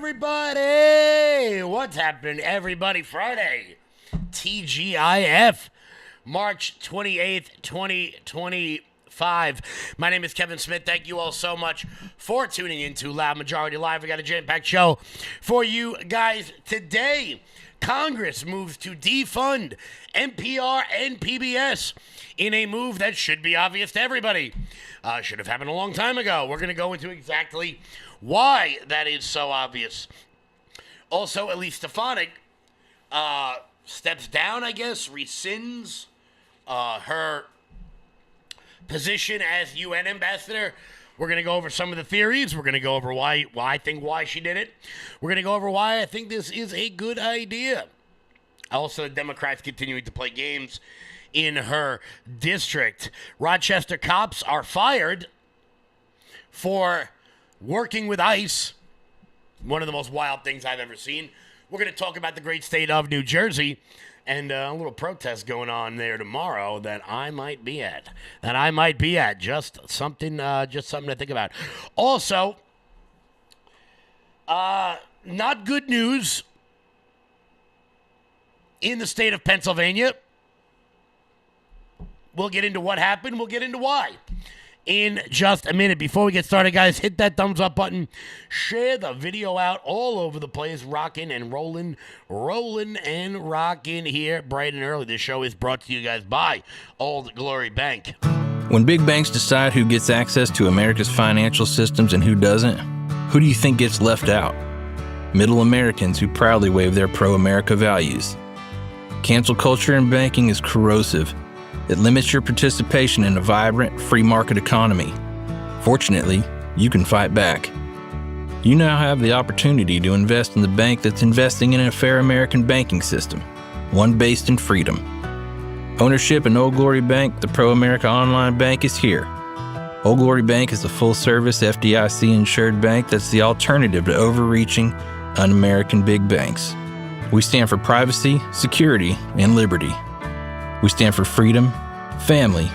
everybody? What's happening, everybody? Friday, TGIF, March 28th, 2025. My name is Kevin Smith. Thank you all so much for tuning into Loud Majority Live. We got a jam-packed show for you guys today. Congress moves to defund NPR and PBS in a move that should be obvious to everybody. Should have happened a long time ago. We're going to go into exactly why that is so obvious. Also, Elise Stefanik steps down, I guess, rescinds her position as UN ambassador. We're going to go over some of the theories. We're going to go over why she did it. We're going to go over why I think this is a good idea. Also, the Democrats continuing to play games in her district. Rochester cops are fired for working with ICE. One of the most wild things I've ever seen. We're going to talk about the great state of New Jersey and a little protest going on there tomorrow that I might be at. Just something to think about. Also, not good news in the state of Pennsylvania. We'll get into what happened. We'll get into why in just a minute. Before we get started, guys, hit that thumbs up button. Share the video out all over the place. Rocking and rolling and rocking here bright and early. This show is brought to you guys by Old Glory Bank. When big banks decide who gets access to America's financial systems and who doesn't, who do you think gets left out? Middle Americans who proudly wave their pro-America values. Cancel culture in banking is corrosive. It limits your participation in a vibrant, free market economy. Fortunately, you can fight back. You now have the opportunity to invest in the bank that's investing in a fair American banking system, one based in freedom. Ownership in Old Glory Bank, the pro-America online bank, is here. Old Glory Bank is a full-service FDIC-insured bank that's the alternative to overreaching, un-American big banks. We stand for privacy, security, and liberty. We stand for freedom, family,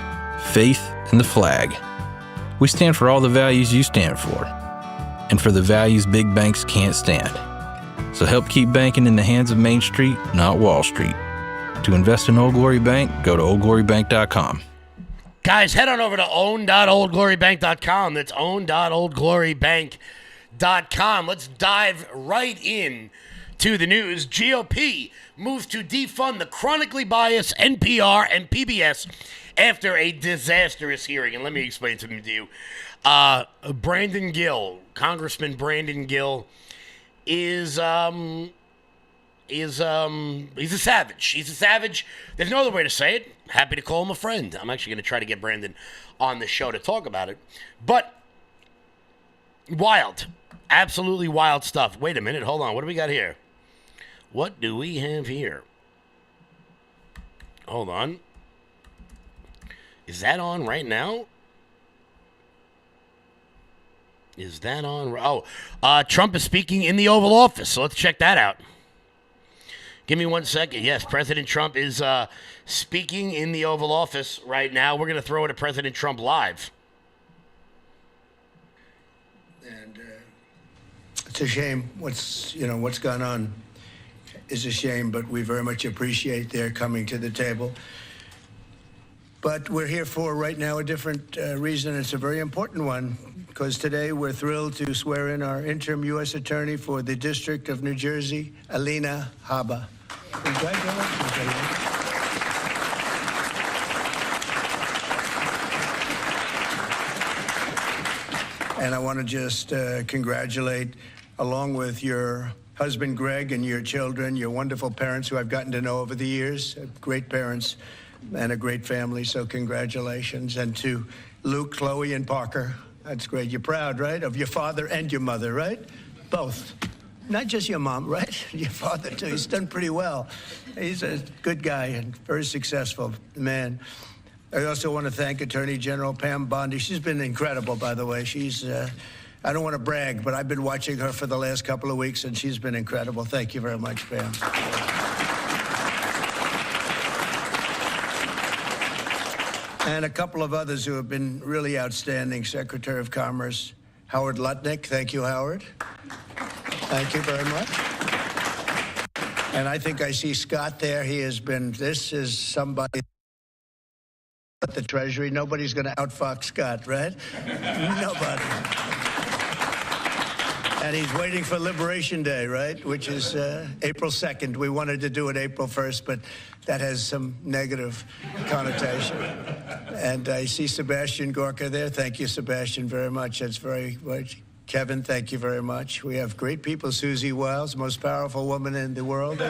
faith, and the flag. We stand for all the values you stand for, and for the values big banks can't stand. So help keep banking in the hands of Main Street, not Wall Street. To invest in Old Glory Bank, go to oldglorybank.com. Guys, head on over to own.oldglorybank.com. That's own.oldglorybank.com. Let's dive right in to the news. GOP moves to defund the chronically biased NPR and PBS after a disastrous hearing. And let me explain something to you. Brandon Gill, Congressman Brandon Gill, he's a savage. He's a savage. There's no other way to say it. Happy to call him a friend. I'm actually going to try to get Brandon on the show to talk about it. But wild. Absolutely wild stuff. Wait a minute. Hold on. What do we got here? What do we have here? Hold on. Is that on right now? Is that on? Oh, Trump is speaking in the Oval Office. So let's check that out. Give me 1 second. Yes, President Trump is speaking in the Oval Office right now. We're going to throw it to President Trump live. And it's a shame what's gone on is a shame, but we very much appreciate their coming to the table. But we're here for right now a different reason. It's a very important one, because today we're thrilled to swear in our interim U.S. Attorney for the District of New Jersey, Alina Habba. Congratulations, Alina. And I want to just congratulate, along with your husband, Greg, and your children, your wonderful parents who I've gotten to know over the years, great parents and a great family, so congratulations. And to Luke, Chloe, and Parker, that's great. You're proud, right, of your father and your mother, right? Both. Not just your mom, right? Your father, too. He's done pretty well. He's a good guy and very successful man. I also want to thank Attorney General Pam Bondi. She's been incredible, by the way. She's, I don't want to brag, but I've been watching her for the last couple of weeks, and she's been incredible. Thank you very much, Pam. And a couple of others who have been really outstanding. Secretary of Commerce Howard Lutnick. Thank you, Howard. Thank you very much. And I think I see Scott there. He has been, this is somebody at the Treasury. Nobody's going to outfox Scott, right? Nobody. And he's waiting for Liberation Day, right? Which is April 2nd. We wanted to do it April 1st, but that has some negative connotation. And I see Sebastian Gorka there. Thank you, Sebastian, very much. That's very much. Kevin, thank you very much. We have great people. Susie Wiles, most powerful woman in the world. She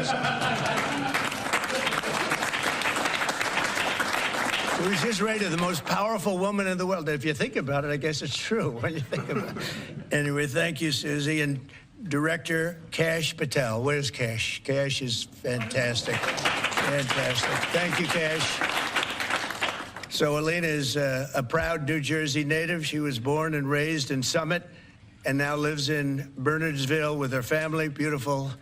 was just rated the most powerful woman in the world. If you think about it, I guess it's true when you think about it. Anyway, thank you, Susie. And Director Kash Patel. Where's Kash? Kash is fantastic. Fantastic. Thank you, Kash. So Alina is a proud New Jersey native. She was born and raised in Summit and now lives in Bernardsville with her family. Beautiful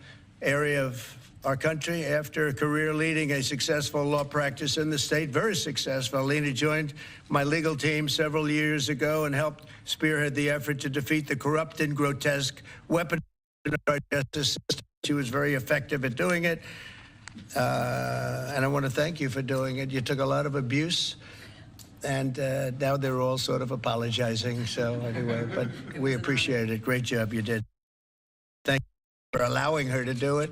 area of our country. After a career leading a successful law practice in the state, very successful, Alina joined my legal team several years ago and helped spearhead the effort to defeat the corrupt and grotesque weapon of our justice system. She was very effective at doing it. And I want to thank you for doing it. You took a lot of abuse, and now they're all sort of apologizing. So anyway, but we appreciate it. Great job you did. Thank you for allowing her to do it,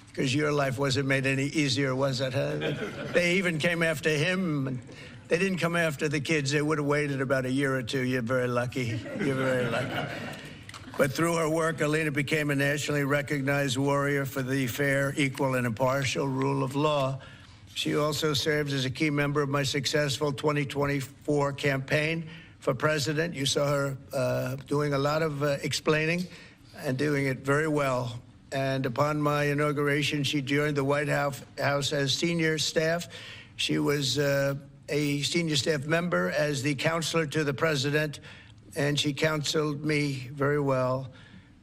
because your life wasn't made any easier, was it? Huh? They even came after him. And they didn't come after the kids. They would have waited about a year or two. You're very lucky. You're very lucky. But through her work, Alina became a nationally recognized warrior for the fair, equal, and impartial rule of law. She also serves as a key member of my successful 2024 campaign for president. You saw her doing a lot of explaining and doing it very well. And upon my inauguration, she joined the White House as senior staff. She was a senior staff member as the counselor to the president, and she counseled me very well.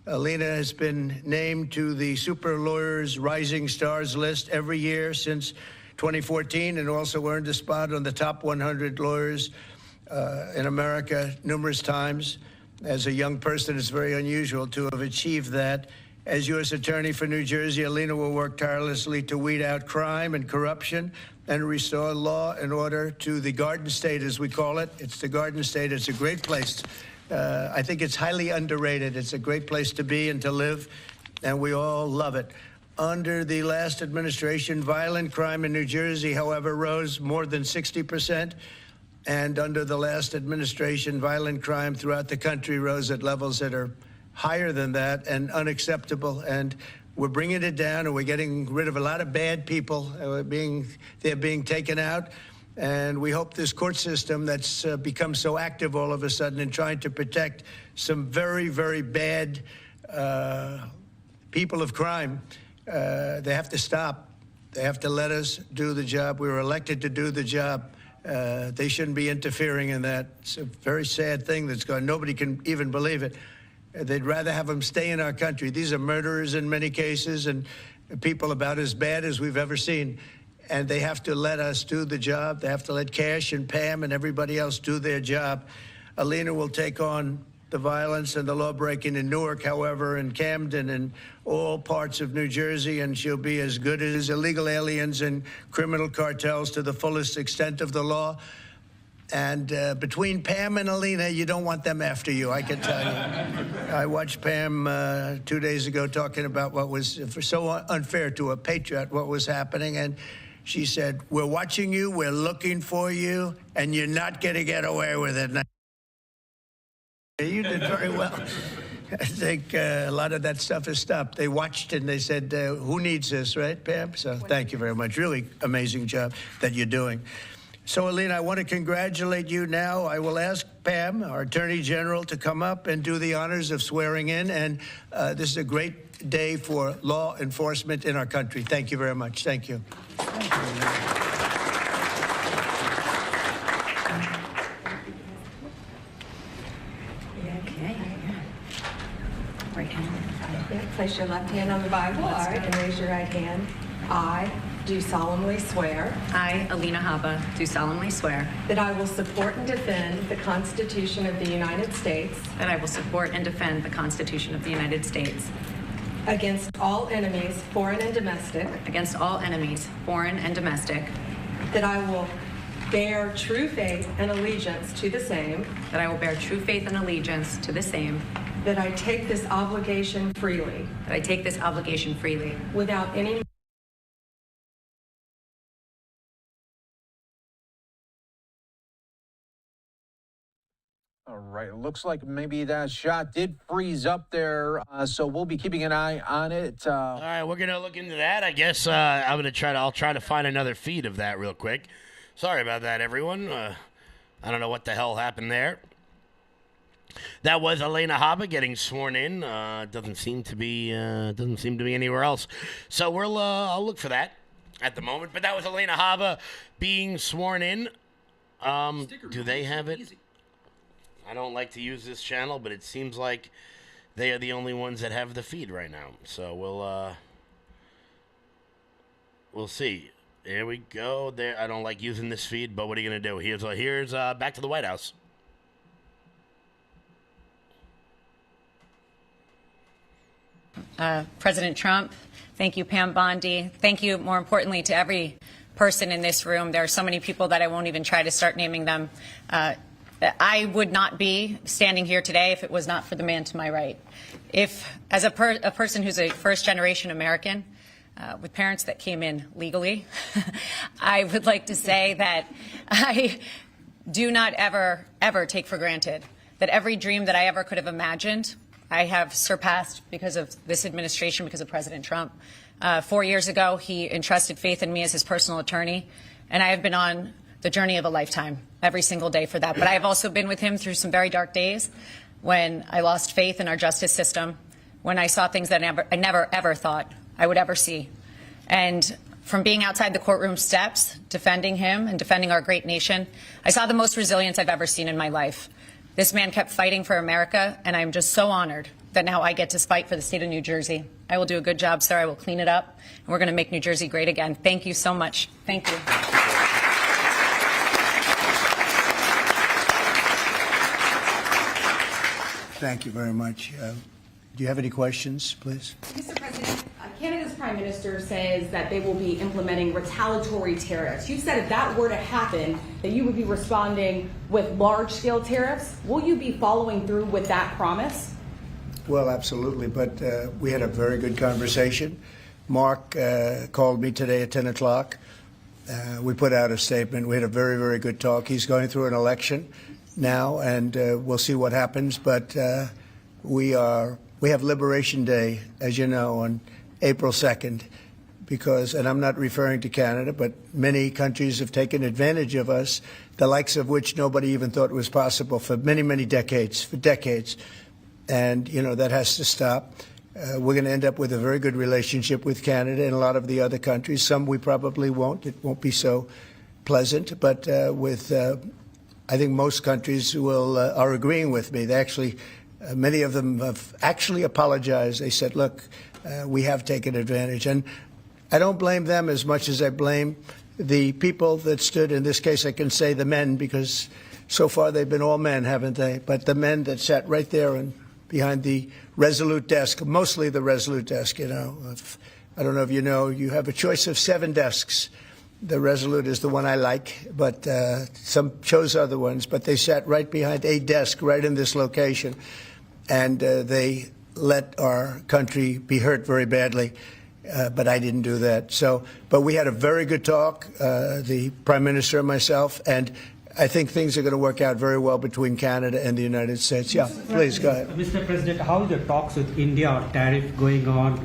Alina has been named to the Super Lawyers Rising Stars list every year since 2014, and also earned a spot on the top 100 lawyers in America numerous times. As a young person, it's very unusual to have achieved that. As U.S. Attorney for New Jersey, Alina will work tirelessly to weed out crime and corruption and restore law and order to the Garden State, as we call it. It's the Garden State. It's a great place. I think it's highly underrated. It's a great place to be and to live, and we all love it. Under the last administration, violent crime in New Jersey, however, rose more than 60%. And under the last administration, violent crime throughout the country rose at levels that are higher than that and unacceptable. And we're bringing it down, and we're getting rid of a lot of bad people. They're being taken out. And we hope this court system that's become so active all of a sudden in trying to protect some very, very bad people of crime, they have to stop. They have to let us do the job. We were elected to do the job. They shouldn't be interfering in that. It's a very sad thing that's going on. Nobody can even believe it. They'd rather have them stay in our country. These are murderers in many cases and people about as bad as we've ever seen. And they have to let us do the job. They have to let Kash and Pam and everybody else do their job. Alina will take on the violence and the law-breaking in Newark, however, in Camden and all parts of New Jersey, and she'll be as good as illegal aliens and criminal cartels to the fullest extent of the law. And between Pam and Alina, you don't want them after you, I can tell you. I watched Pam 2 days ago talking about what was so unfair to a patriot, what was happening, and she said, "We're watching you, we're looking for you, and you're not going to get away with it." You did very well. I think a lot of that stuff has stopped. They watched and they said, who needs this, right, Pam? So thank you very much. Really amazing job that you're doing. So, Alina, I want to congratulate you now. I will ask Pam, our Attorney General, to come up and do the honors of swearing in. And this is a great day for law enforcement in our country. Thank you very much. Thank you. Okay. Right hand. Place your left hand on the Bible and raise your right hand. I do solemnly swear I, Alina Habba, do solemnly swear that I will support and defend the Constitution of the United States that I will support and defend the Constitution of the United States against all enemies, foreign and domestic, against all enemies, foreign and domestic, that I will bear true faith and allegiance to the same, that I will bear true faith and allegiance to the same, that I take this obligation freely, that I take this obligation freely, without any All right. It looks like maybe that shot did freeze up there, so we'll be keeping an eye on it. All right, we're gonna look into that. I guess I'll try to find another feed of that real quick. Sorry about that, everyone. I don't know what the hell happened there. That was Elena Haba getting sworn in. Doesn't seem to be anywhere else. So I'll look for that at the moment. But that was Elena Haba being sworn in. Do they have it? Easy. I don't like to use this channel, but it seems like they are the only ones that have the feed right now. So we'll see. There we go. There. I don't like using this feed, but what are you gonna do? Here's back to the White House. President Trump, thank you, Pam Bondi. Thank you, more importantly, to every person in this room. There are so many people that I won't even try to start naming them. I would not be standing here today if it was not for the man to my right. If, as a person who's a first-generation American with parents that came in legally, I would like to say that I do not ever take for granted that every dream that I ever could have imagined, I have surpassed because of this administration, because of President Trump. 4 years ago, he entrusted faith in me as his personal attorney, and I have been on the journey of a lifetime every single day for that. But I have also been with him through some very dark days when I lost faith in our justice system, when I saw things that I never, ever thought I would ever see. And from being outside the courtroom steps, defending him and defending our great nation, I saw the most resilience I've ever seen in my life. This man kept fighting for America, and I'm just so honored that now I get to fight for the state of New Jersey. I will do a good job, sir. I will clean it up, and we're going to make New Jersey great again. Thank you so much. Thank you. Thank you very much. Do you have any questions, please? Mr. President, Canada's Prime Minister says that they will be implementing retaliatory tariffs. You said if that were to happen, that you would be responding with large-scale tariffs. Will you be following through with that promise? Well, absolutely, but we had a very good conversation. Mark called me today at 10 o'clock. We put out a statement. We had a very, very good talk. He's going through an election now, and we'll see what happens. But we have Liberation Day, as you know, on April 2nd, because, and I'm not referring to Canada, but many countries have taken advantage of us, the likes of which nobody even thought was possible for many, many decades, And, you know, that has to stop. We're going to end up with a very good relationship with Canada and a lot of the other countries. Some we probably won't. It won't be so pleasant. But I think most countries are agreeing with me. They actually, many of them have actually apologized. They said, look, we have taken advantage. And I don't blame them as much as I blame the people that stood. In this case, I can say the men, because so far they've been all men, haven't they? But the men that sat right there and behind the Resolute desk, mostly the Resolute desk, you know. I don't know if you know, you have a choice of 7 desks. The Resolute is the one I like, but some chose other ones. But they sat right behind a desk right in this location, and they let our country be hurt very badly. But I didn't do that. But we had a very good talk, the Prime Minister and myself, and I think things are going to work out very well between Canada and the United States. Yeah, please, go ahead. Mr. President, how are the talks with India on tariff going on,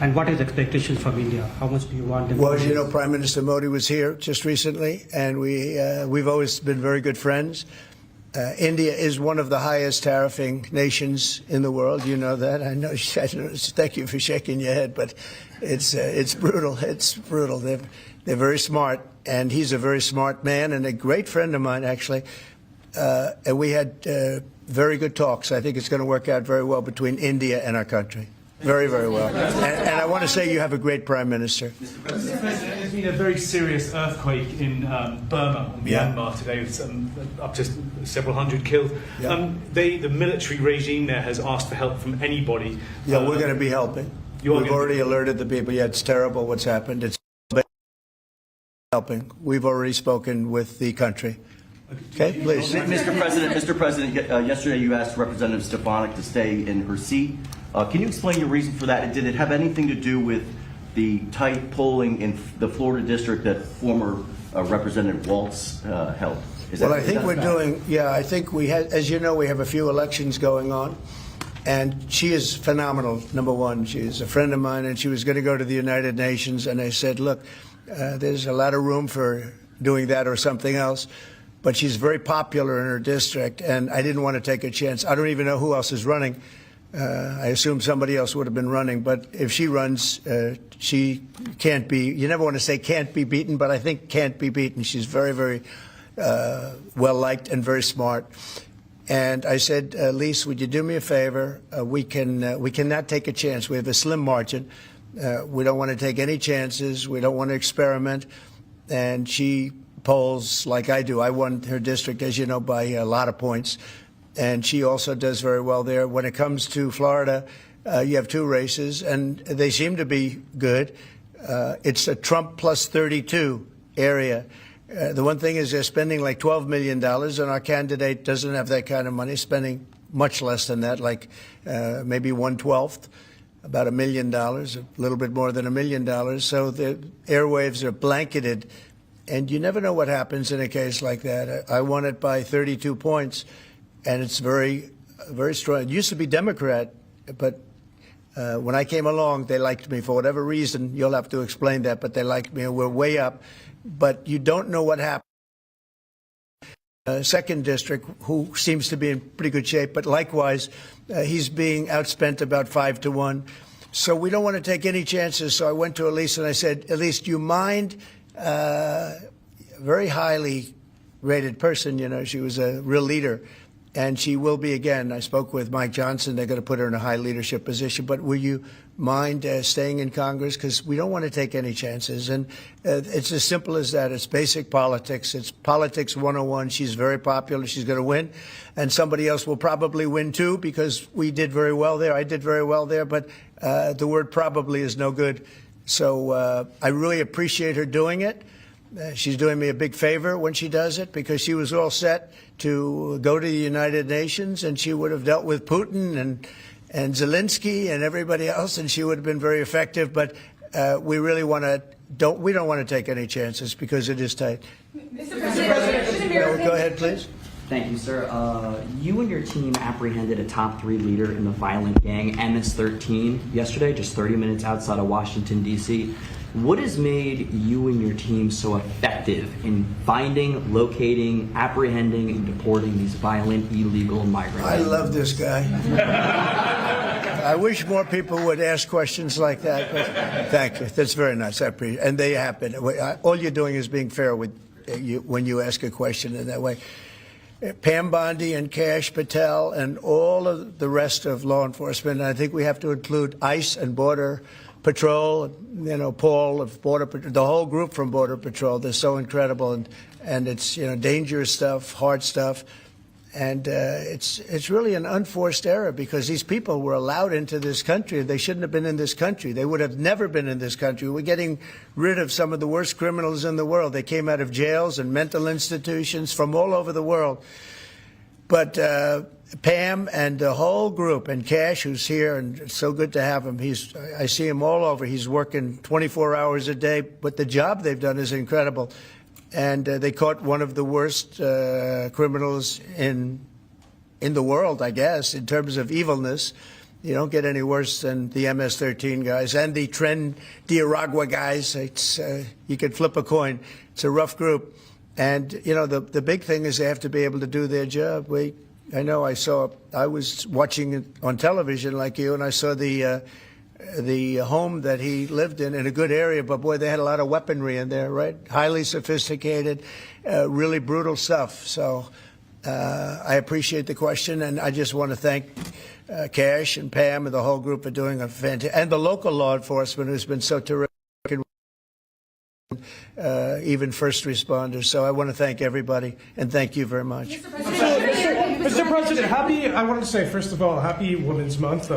and what is expectations from India? How much do you want them? Well, as you know, Prime Minister Modi was here just recently, and we've always been very good friends. India is one of the highest tariffing nations in the world. You know that. I know. Thank you for shaking your head, but it's brutal. It's brutal. They're very smart, and he's a very smart man and a great friend of mine, actually. And we had very good talks. I think it's going to work out very well between India and our country. Very, very well. And I want to say you have a great prime minister. Mr. President, there's been a very serious earthquake in Burma, Myanmar today, with up to several hundred killed. Yeah. The military regime there has asked for help from anybody. Yeah, we're going to be helping. We've already alerted the people. Yeah, it's terrible what's happened. It's helping. We've already spoken with the country. Okay, please. Mr. President, yesterday you asked Representative Stefanik to stay in her seat. Can you explain your reason for that? Did it have anything to do with the tight polling in the Florida district that former Representative Waltz held? Well, I think we're doing, I think we had, as you know, we have a few elections going on. And she is phenomenal, number one. She is a friend of mine, and she was going to go to the United Nations. And I said, look, there's a lot of room for doing that or something else. But she's very popular in her district, and I didn't want to take a chance. I don't even know who else is running. I assume somebody else would have been running. But if she runs, she can't be, you never want to say can't be beaten, but I think can't be beaten. She's very, very well-liked and very smart. And I said, Lise, would you do me a favor? We cannot take a chance. We have a slim margin. We don't want to take any chances. We don't want to experiment. And she polls like I do. I won her district, as you know, by a lot of points. And she also does very well there. When it comes to Florida, you have two races, and they seem to be good. It's a Trump plus 32 area. The one thing is they're spending like $12 million, and our candidate doesn't have that kind of money, spending much less than that, like maybe 1/12, about $1 million, a little bit more than $1 million. So the airwaves are blanketed, and you never know what happens in a case like that. I won it by 32 points, and it's very, very strong. It used to be Democrat, but when I came along, they liked me for whatever reason. You'll have to explain that, but they liked me, and we're way up. But you don't know what happened. Second district, who seems to be in pretty good shape, but likewise, he's being outspent about 5-1. So we don't want to take any chances. So I went to Elise and I said, Elise, do you mind? Very highly rated person, you know, she was a real leader. And she will be again. I spoke with Mike Johnson. They're going to put her in a high leadership position. But will you mind staying in Congress? Because we don't want to take any chances. And it's as simple as that. It's basic politics. It's politics 101. She's very popular. She's going to win. And somebody else will probably win, too, because we did very well there. I did very well there. But the word probably is no good. So I really appreciate her doing it. She's doing me a big favor when she does it, because she was all set to go to the United Nations, and she would have dealt with Putin and Zelensky and everybody else, and she would have been very effective. But we really don't want to take any chances because it is tight. Mr. President, Go ahead, please. Thank you, sir. You and your team apprehended a top 3 leader in the violent gang MS-13 yesterday, just 30 minutes outside of Washington, D.C. What has made you and your team so effective in finding, locating, apprehending, and deporting these violent, illegal migrants? I love this guy. I wish more people would ask questions like that. But thank you. That's very nice. I appreciate it. And they happen. All you're doing is being fair with you when you ask a question in that way. Pam Bondi and Kash Patel and all of the rest of law enforcement, and I think we have to include ICE and Border Patrol, you know, Paul of Border Patrol, the whole group from Border Patrol. They're so incredible, and it's, you know, dangerous stuff, hard stuff, and it's really an unforced error, because these people were allowed into this country. They shouldn't have been in this country. They would have never been in this country. We're getting rid of some of the worst criminals in the world. They came out of jails and mental institutions from all over the world. But Pam and the whole group, and Cash, who's here, and it's so good to have him. I see him all over. He's working 24 hours a day, but the job they've done is incredible. And they caught one of the worst criminals in the world, I guess, in terms of evilness. You don't get any worse than the MS-13 guys and the Tren de Aragua guys. It's you could flip a coin. It's a rough group. And, you know, the big thing is they have to be able to do their job. I know I was watching it on television like you, and I saw the home that he lived in a good area, but boy, they had a lot of weaponry in there, right? Highly sophisticated, really brutal stuff. So I appreciate the question, and I just want to thank Cash and Pam and the whole group are doing a fantastic, and the local law enforcement who's been so terrific, even first responders. So I want to thank everybody, and thank you very much. Mr. President, I want to say, first of all, happy Women's Month.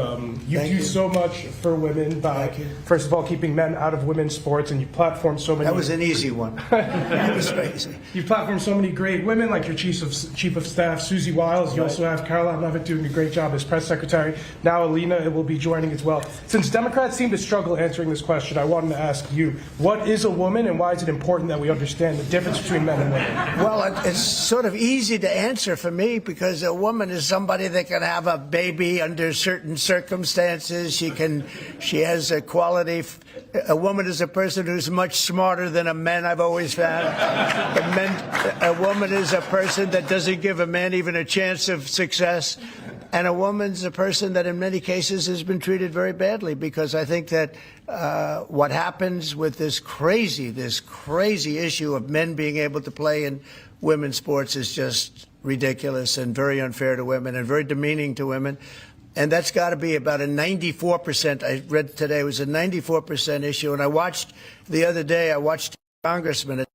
You do so much for women by, first of all, keeping men out of women's sports, and you platform so many. That was an easy one. That was crazy. You platform so many great women, like your Chief of Staff, Susie Wiles. You also have Caroline Levitt doing a great job as press secretary. Now Alina will be joining as well. Since Democrats seem to struggle answering this question, I wanted to ask you, what is a woman, and why is it important that we understand the difference between men and women? Well, it's sort of easy to answer for me, because a woman is somebody that can have a baby under certain circumstances. She has a quality. A woman is a person who's much smarter than a man, I've always found. A woman is a person that doesn't give a man even a chance of success. And a woman's a person that in many cases has been treated very badly, because I think that what happens with this crazy issue of men being able to play in women's sports is just ridiculous and very unfair to women and very demeaning to women. And that's got to be about a 94%. I read today it was a 94% issue. And I watched the other day, a congressman,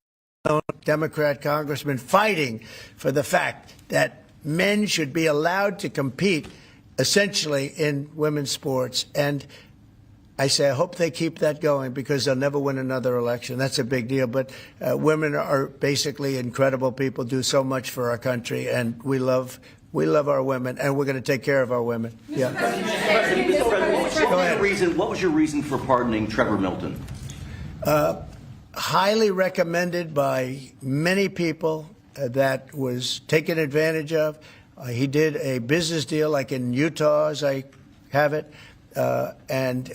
a Democrat congressman, fighting for the fact that men should be allowed to compete essentially in women's sports. And I say, I hope they keep that going, because they'll never win another election. That's a big deal. But women are basically incredible people, do so much for our country, and we love our women, and we're going to take care of our women. Yeah. What was your reason for pardoning Trevor Milton? Highly recommended by many people. That was taken advantage of. He did a business deal like in Utah, as I have it, and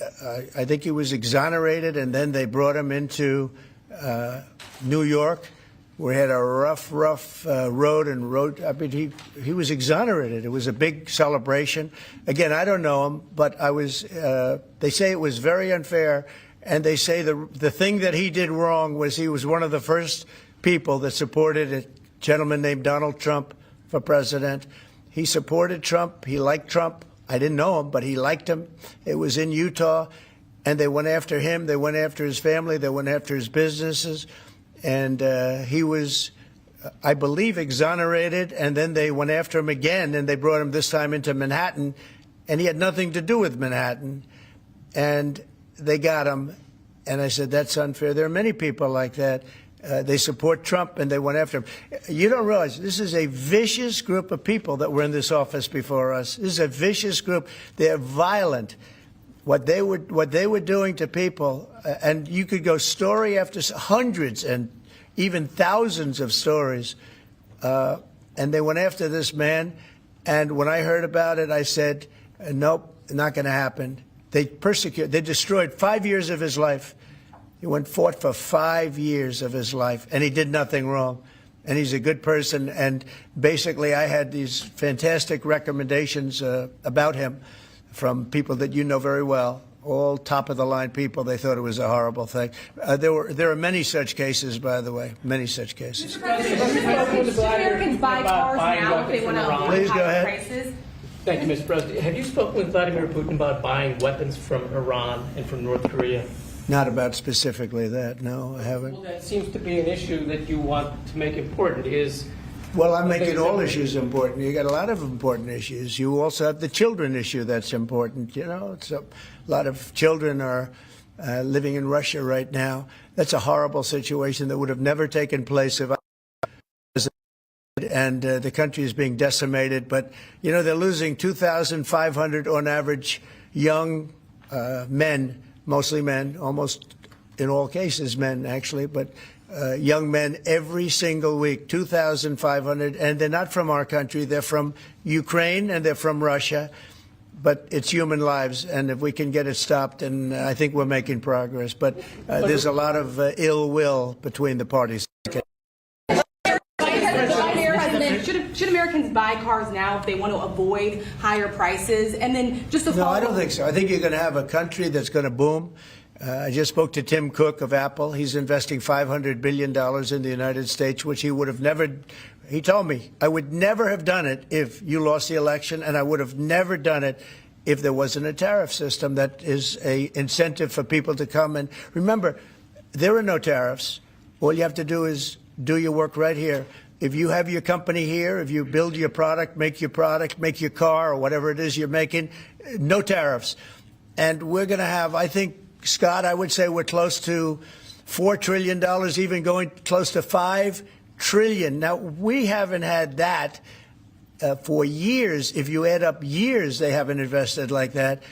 I think he was exonerated, and then they brought him into New York, where he had a rough road. I mean, he was exonerated. It was a big celebration. Again, I don't know him, but they say it was very unfair, and they say the thing that he did wrong was he was one of the first people that supported it. Gentleman named Donald Trump for president. He supported Trump. He liked Trump. I didn't know him, but he liked him. It was in Utah, and they went after him. They went after his family. They went after his businesses. And he was, I believe, exonerated, and then they went after him again, and they brought him this time into Manhattan, and he had nothing to do with Manhattan. And they got him, and I said, that's unfair. There are many people like that. They support Trump, and they went after him. You don't realize this is a vicious group of people that were in this office before us. This is a vicious group. They're violent. What they were doing to people, and you could go story after hundreds and even thousands of stories, and they went after this man. And when I heard about it, I said, nope, not going to happen. They destroyed 5 years of his life. He fought for 5 years of his life, and he did nothing wrong. And he's a good person. And basically, I had these fantastic recommendations about him from people that you know very well, all top-of-the-line people. They thought it was a horrible thing. There are many such cases, by the way, many such cases. Should Americans buy cars now if they want to avoid Please go higher ahead. prices? Thank you, Mr. President. Have you spoken with Vladimir Putin about buying weapons from Iran and from North Korea? Not about specifically that, no, I haven't. Well, that seems to be an issue that you want to make important. Well, I'm making all issues important. You got a lot of important issues. You also have the children issue that's important. You know, a lot of children are living in Russia right now. That's a horrible situation that would have never taken place if and the country is being decimated. But, you know, they're losing 2,500 on average young men, mostly men, almost in all cases men, actually, but young men every single week, 2,500. And they're not from our country. They're from Ukraine and they're from Russia. But it's human lives. And if we can get it stopped, and I think we're making progress. But there's a lot of ill will between the parties. Should Americans buy cars now if they want to avoid higher prices? And then just to follow No, I don't think so. I think you're going to have a country that's going to boom. I just spoke to Tim Cook of Apple. He's investing $500 billion in the United States, which he would have never. He told me, I would never have done it if you lost the election, and I would have never done it if there wasn't a tariff system that is a incentive for people to come. And remember, there are no tariffs. All you have to do is do your work right here. If you have your company here, if you build your product, make your car, or whatever it is you're making, no tariffs. And we're going to have, I think, Scott, I would say we're close to $4 trillion, even going close to $5 trillion. Now, we haven't had that for years. If you add up years, they haven't invested like that.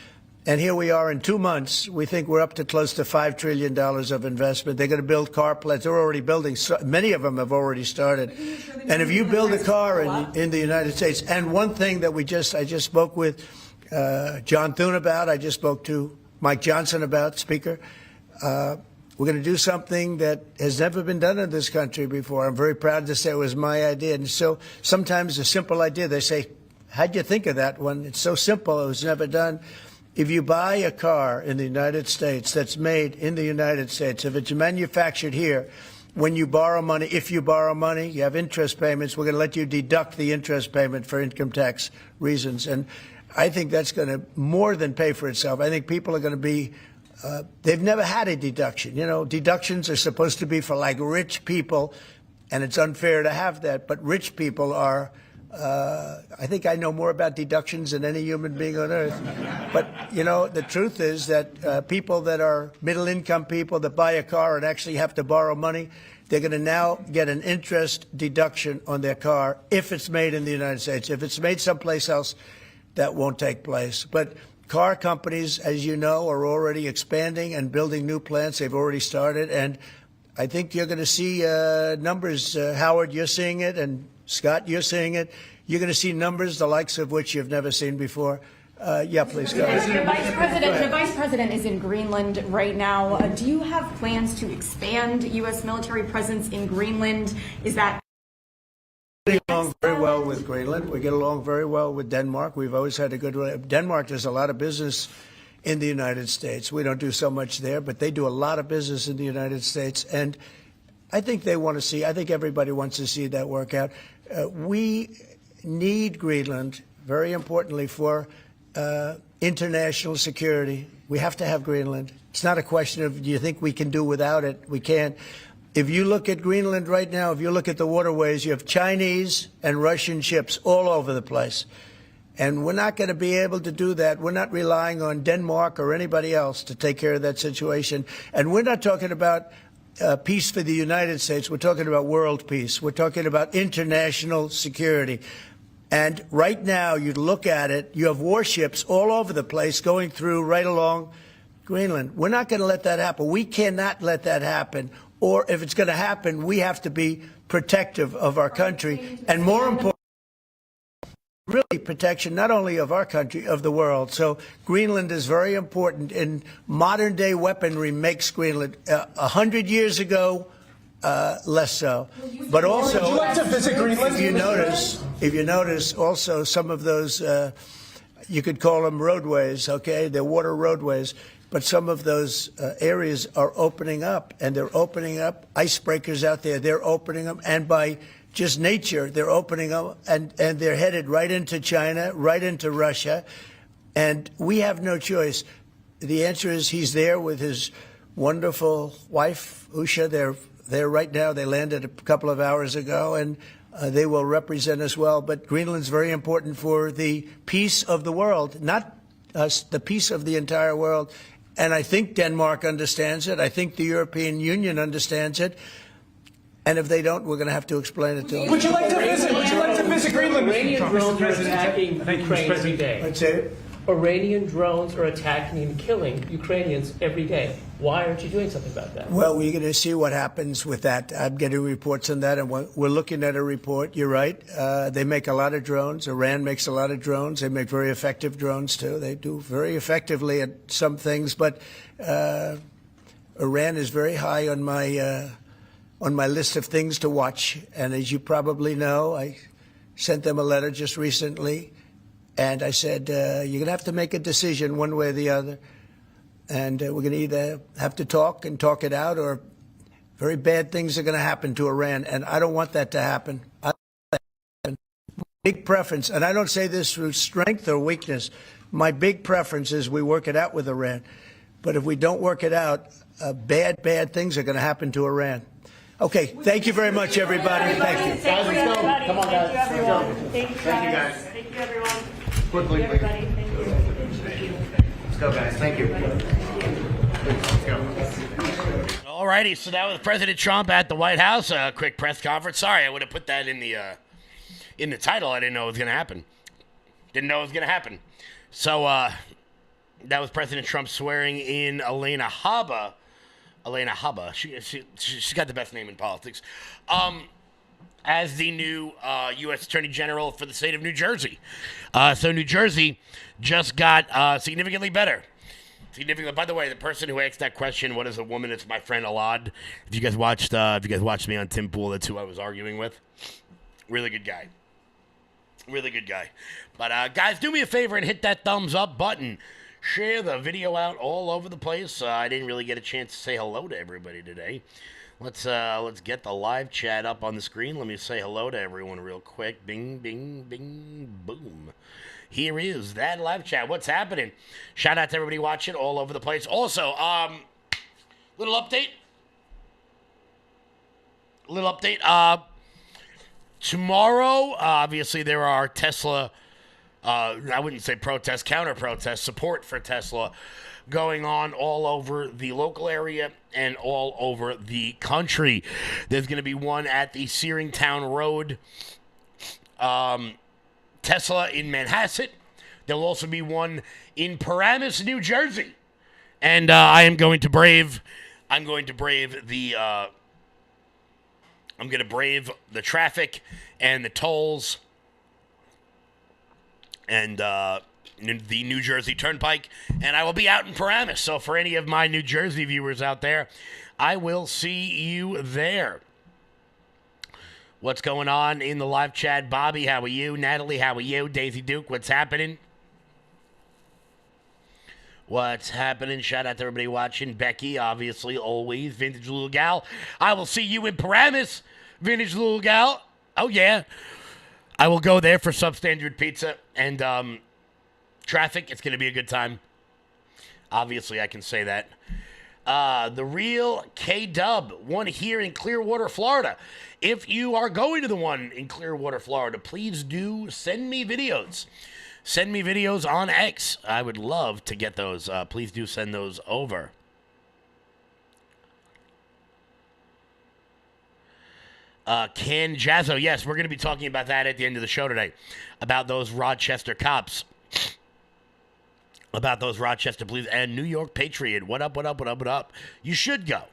And here we are in 2 months. We think we're up to close to $5 trillion of investment. They're going to build car plants. They're already building. Many of them have already started. And if you build a car in the United States, and one thing that I just spoke with John Thune about, I just spoke to Mike Johnson about, Speaker, we're going to do something that has never been done in this country before. I'm very proud to say it was my idea. And so sometimes a simple idea, they say, how'd you think of that one? It's so simple, it was never done. If you buy a car in the United States that's made in the United States, if it's manufactured here, when you borrow money, if you borrow money, you have interest payments, we're going to let you deduct the interest payment for income tax reasons. And I think that's going to more than pay for itself. I think people are going to be, they've never had a deduction. You know, deductions are supposed to be for like rich people, and it's unfair to have that. But rich people are, I think I know more about deductions than any human being on earth. But, you know, the truth is that people that are middle-income people that buy a car and actually have to borrow money, they're going to now get an interest deduction on their car if it's made in the United States. If it's made someplace else, that won't take place. But car companies, as you know, are already expanding and building new plants. They've already started. And I think you're going to see numbers. Howard, you're seeing it. And Scott, you're seeing it. You're going to see numbers the likes of which you've never seen before. Yeah, please go ahead. The vice president is in Greenland right now. Do you have plans to expand U.S. military presence in Greenland? Is that... We get along very well with Greenland. We get along very well with Denmark. We've always had a good relationship. Denmark does a lot of business in the United States. We don't do so much there, but they do a lot of business in the United States. And I think they want to see, I think everybody wants to see that work out. We need Greenland, very importantly, for international security. We have to have Greenland. It's not a question of, do you think we can do without it? We can't. If you look at Greenland right now, if you look at the waterways, you have Chinese and Russian ships all over the place. And we're not going to be able to do that. We're not relying on Denmark or anybody else to take care of that situation. And we're not talking about peace for the United States. We're talking about world peace. We're talking about international security. And right now, you look at it, you have warships all over the place going through right along Greenland. We're not going to let that happen. We cannot let that happen. Or if it's going to happen, we have to be protective of our country. And more important, really protection not only of our country, of the world. So Greenland is very important. In modern day weaponry makes Greenland 100 years ago, less so. But also, would you like to visit Greenland? If you notice, also some of those, you could call them roadways, okay? They're water roadways. But some of those areas are opening up, and they're opening up icebreakers out there. They're opening them, and by just nature, they're opening up, and they're headed right into China, right into Russia, and we have no choice. The answer is he's there with his wonderful wife, Usha. They're there right now. They landed a couple of hours ago, and they will represent us well. But Greenland's very important for the peace of the world, not us, the peace of the entire world. And I think Denmark understands it. I think the European Union understands it. And if they don't, we're going to have to explain it to them. Would you like to visit? Would you like to visit Greenland? Iranian drones are attacking Ukraine every day. Let's say it. Iranian drones are attacking and killing Ukrainians every day. Why aren't you doing something about that? Well, we're going to see what happens with that. I'm getting reports on that, and we're looking at a report. You're right. They make a lot of drones. Iran makes a lot of drones. They make very effective drones, too. They do very effectively at some things. But Iran is very high on my list of things to watch. And as you probably know, I sent them a letter just recently. And I said, you're going to have to make a decision one way or the other. and we're going to either have to talk and talk it out, or very bad things are going to happen to Iran, and I don't want that to happen. Big preference, and I don't say this through strength or weakness. My big preference is we work it out with Iran. But if we don't work it out, bad things are going to happen to Iran. Okay, thank you very much, everybody. Thank you. Guys, let's go. Come on, guys. Thank you, everyone. Thank you, guys. Thank you, everyone. Quickly, Thank you, everybody. Thank you. Let's go, guys. Thank you. Let's go. All righty, so that was President Trump at the White House. A quick press conference. Sorry, I would have put that in the title. I didn't know it was going to happen. So that was President Trump swearing in Elena Habba. She's got the best name in politics. As the new U.S. Attorney General for the state of New Jersey. So New Jersey just got significantly better. By the way, the person who asked that question, what is a woman? It's my friend Alad. If you guys watched me on Tim Pool, that's who I was arguing with. Really good guy. But guys, do me a favor and hit that thumbs up button. Share the video out all over the place. I didn't really get a chance to say hello to everybody today. Let's get the live chat up on the screen. Let me say hello to everyone real quick. Bing, bing, bing, boom. Here is that live chat. What's happening? Shout out to everybody watching all over the place. Also, little update. Tomorrow, obviously, there are Tesla, I wouldn't say protests, counter-protests, support for Tesla going on all over the local area and all over the country. There's going to be one at the Searingtown Road Tesla in Manhasset. There'll also be one in Paramus, New Jersey. And I'm going to brave the traffic and the tolls and the New Jersey Turnpike, and I will be out in Paramus. So for any of my New Jersey viewers out there, I will see you there. What's going on in the live chat? Bobby, how are you? Natalie, how are you? Daisy Duke, what's happening? Shout out to everybody watching. Becky, obviously, always. Vintage Little Gal. I will see you in Paramus, Vintage Little Gal. Oh, yeah. I will go there for substandard pizza and traffic. It's going to be a good time. Obviously, I can say that. The real K-Dub, one here in Clearwater, Florida. If you are going to the one in Clearwater, Florida, please do send me videos. Send me videos on X. I would love to get those. Please do send those over. Ken Jazzo, yes, we're going to be talking about that at the end of the show today. About those Rochester cops. About those Rochester Police and New York Patriot. What up? You should go.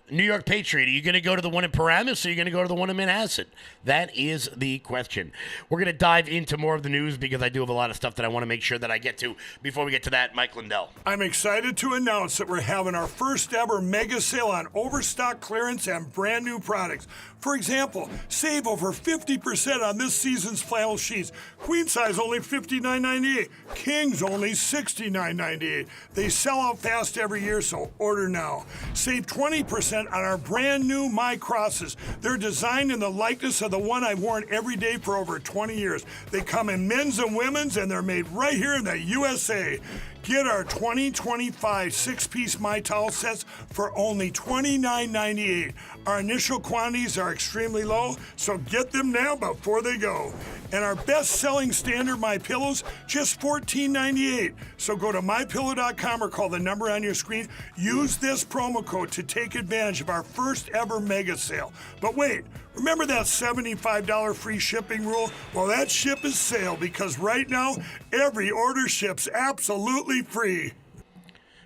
New York Patriot, are you going to go to the one in Paramus or are you going to go to the one in Manhasset? That is the question. We're going to dive into more of the news because I do have a lot of stuff that I want to make sure that I get to before we get to that. Mike Lindell. I'm excited to announce that we're having our first ever mega sale on overstock clearance and brand new products. For example, save over 50% on this season's flannel sheets. Queen size only $59.98. Kings only $69.98. They sell out fast every year, so order now. Save 20% on our brand new My Crosses. They're designed in the likeness of the one I've worn every day for over 20 years. They come in men's and women's, and they're made right here in the USA. Get our 2025 six-piece My Towel sets for only $29.98. Our initial quantities are extremely low, so get them now before they go. And our best-selling standard My Pillows, just $14.98. So go to MyPillow.com or call the number on your screen. Use this promo code to take advantage of our first ever mega sale. But wait, remember that $75 free shipping rule? Well, that ship is sailed because right now, every order ships absolutely free.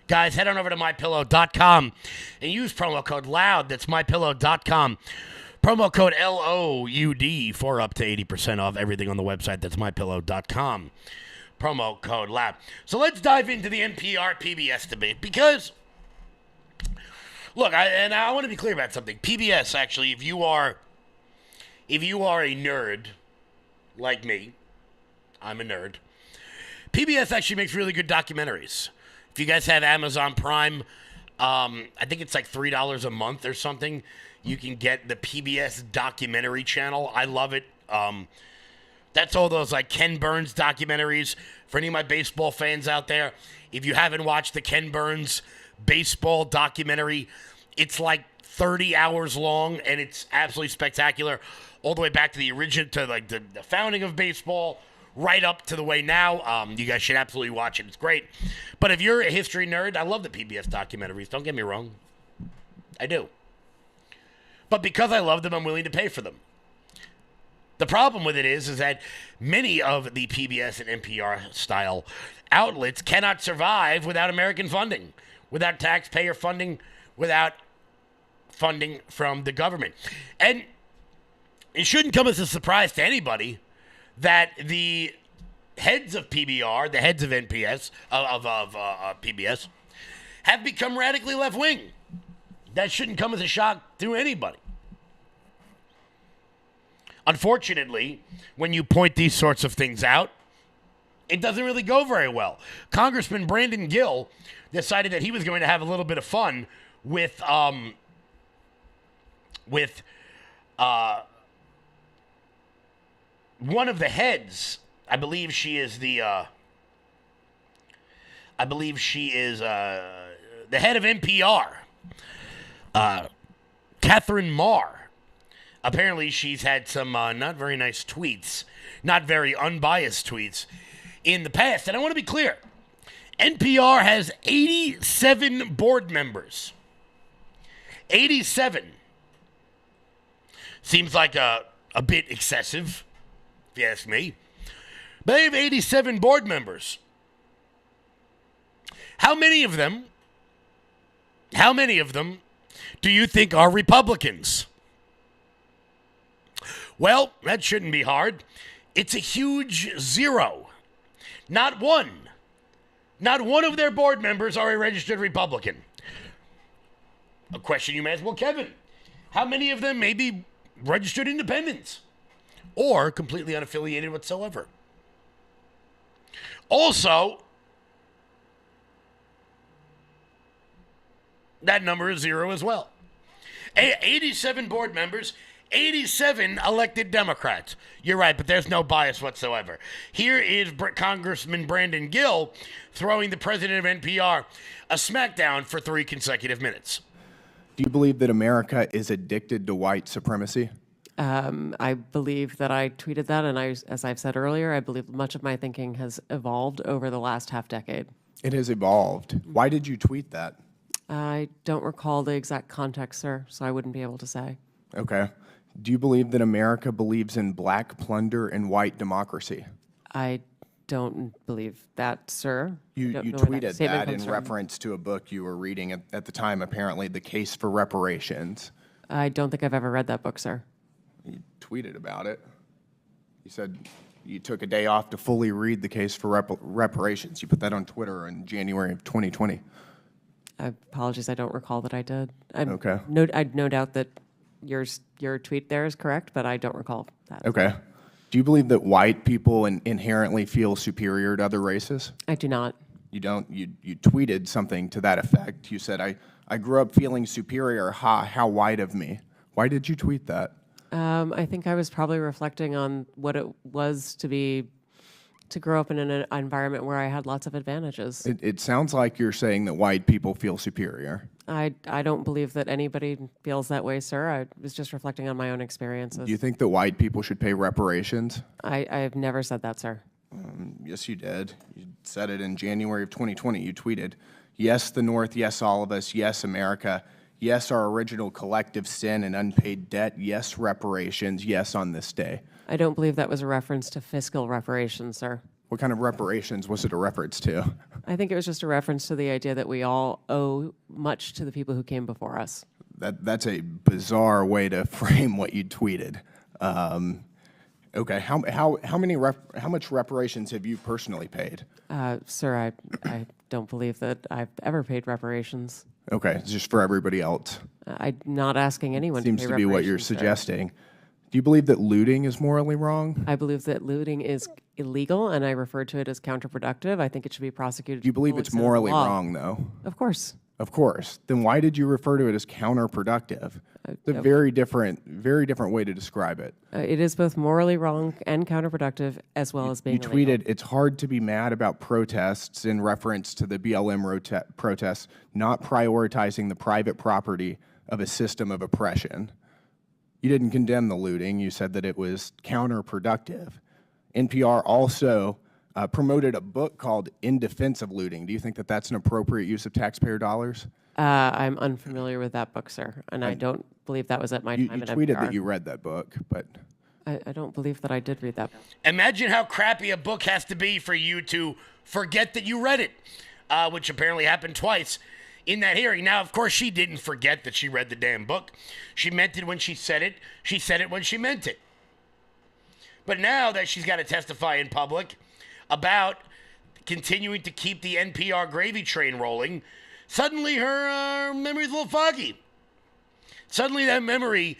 Guys, head on over to MyPillow.com and use promo code LOUD. That's MyPillow.com. Promo code LOUD for up to 80% off everything on the website. That's MyPillow.com. Promo code LOUD. So let's dive into the NPR PBS debate because, look, I want to be clear about something. PBS, actually, if you are a nerd like me, I'm a nerd. PBS actually makes really good documentaries. If you guys have Amazon Prime, I think it's like $3 a month or something. You can get the PBS documentary channel. I love it. That's all those like Ken Burns documentaries. For any of my baseball fans out there, if you haven't watched the Ken Burns baseball documentary, it's like 30 hours long, and it's absolutely spectacular. All the way back to the origin, to like the founding of baseball, right up to the way now. You guys should absolutely watch it. It's great. But if you're a history nerd, I love the PBS documentaries. Don't get me wrong. I do. But because I love them, I'm willing to pay for them. The problem with it is that many of the PBS and NPR style outlets cannot survive without American funding, without taxpayer funding, without funding from the government. And it shouldn't come as a surprise to anybody that the heads of PBR, the heads of NPS, of PBS, have become radically left-wing. That shouldn't come as a shock to anybody. Unfortunately, when you point these sorts of things out, it doesn't really go very well. Congressman Brandon Gill decided that he was going to have a little bit of fun with one of the heads. I believe she is the head of NPR, Catherine Marr. Apparently, she's had some not very nice tweets, not very unbiased tweets in the past. And I want to be clear. NPR has 87 board members. 87. Seems like a bit excessive, if you ask me. But they have 87 board members. How many of them do you think are Republicans? Well, that shouldn't be hard. It's a huge zero. Not one of their board members are a registered Republican. A question you may ask, well, Kevin, how many of them may be registered independents or completely unaffiliated whatsoever? Also, that number is zero as well. 87 board members, 87 elected Democrats. You're right, but there's no bias whatsoever. Here is Congressman Brandon Gill throwing the president of NPR a smackdown for 3 consecutive minutes. Do you believe that America is addicted to white supremacy? I believe that I tweeted that, and as I've said earlier, I believe much of my thinking has evolved over the last half-decade. It has evolved. Why did you tweet that? I don't recall the exact context, sir, so I wouldn't be able to say. Okay. Do you believe that America believes in black plunder and white democracy? I don't believe that, sir. You tweeted that in reference to a book you were reading at the time, apparently, The Case for Reparations. I don't think I've ever read that book, sir. You tweeted about it. You said you took a day off to fully read The Case for Reparations. You put that on Twitter in January of 2020. Apologies, I don't recall that I did. Okay. I no doubt that your tweet there is correct, but I don't recall that. Okay. Do you believe that white people inherently feel superior to other races? I do not. You don't? You tweeted something to that effect. You said, I grew up feeling superior. How white of me. Why did you tweet that? I think I was probably reflecting on what it was to grow up in an environment where I had lots of advantages. It sounds like you're saying that white people feel superior. I don't believe that anybody feels that way, sir. I was just reflecting on my own experiences. Do you think that white people should pay reparations? I have never said that, sir. Yes, you did. You said it in January of 2020. You tweeted, yes, the North, yes, all of us, yes, America, yes, our original collective sin and unpaid debt, yes, reparations, yes, on this day. I don't believe that was a reference to fiscal reparations, sir. What kind of reparations was it a reference to? I think it was just a reference to the idea that we all owe much to the people who came before us. That's a bizarre way to frame what you tweeted. Okay, how much reparations have you personally paid? Sir, I don't believe that I've ever paid reparations. Okay, it's just for everybody else. I'm not asking anyone to pay reparations. Seems to be what you're suggesting. Do you believe that looting is morally wrong? I believe that looting is illegal, and I refer to it as counterproductive. I think it should be prosecuted. Do you believe it's morally wrong, though? Of course. Of course. Then why did you refer to it as counterproductive? It's a very different way to describe it. It is both morally wrong and counterproductive, as well as being You illegal. tweeted, "It's hard to be mad about protests," in reference to the BLM protests, not prioritizing the private property of a system of oppression. You didn't condemn the looting. You said that it was counterproductive. NPR also promoted a book called In Defense of Looting. Do you think that that's an appropriate use of taxpayer dollars? I'm unfamiliar with that book, sir, and I don't believe that was at my You time at tweeted NPR. that you read that book, but I don't believe that I did read that book. Imagine how crappy a book has to be for you to forget that you read it, which apparently happened twice in that hearing. Now, of course, she didn't forget that she read the damn book. She meant it when she said it. She said it when she meant it. But now that she's got to testify in public about continuing to keep the NPR gravy train rolling, suddenly her memory's a little foggy. Suddenly that memory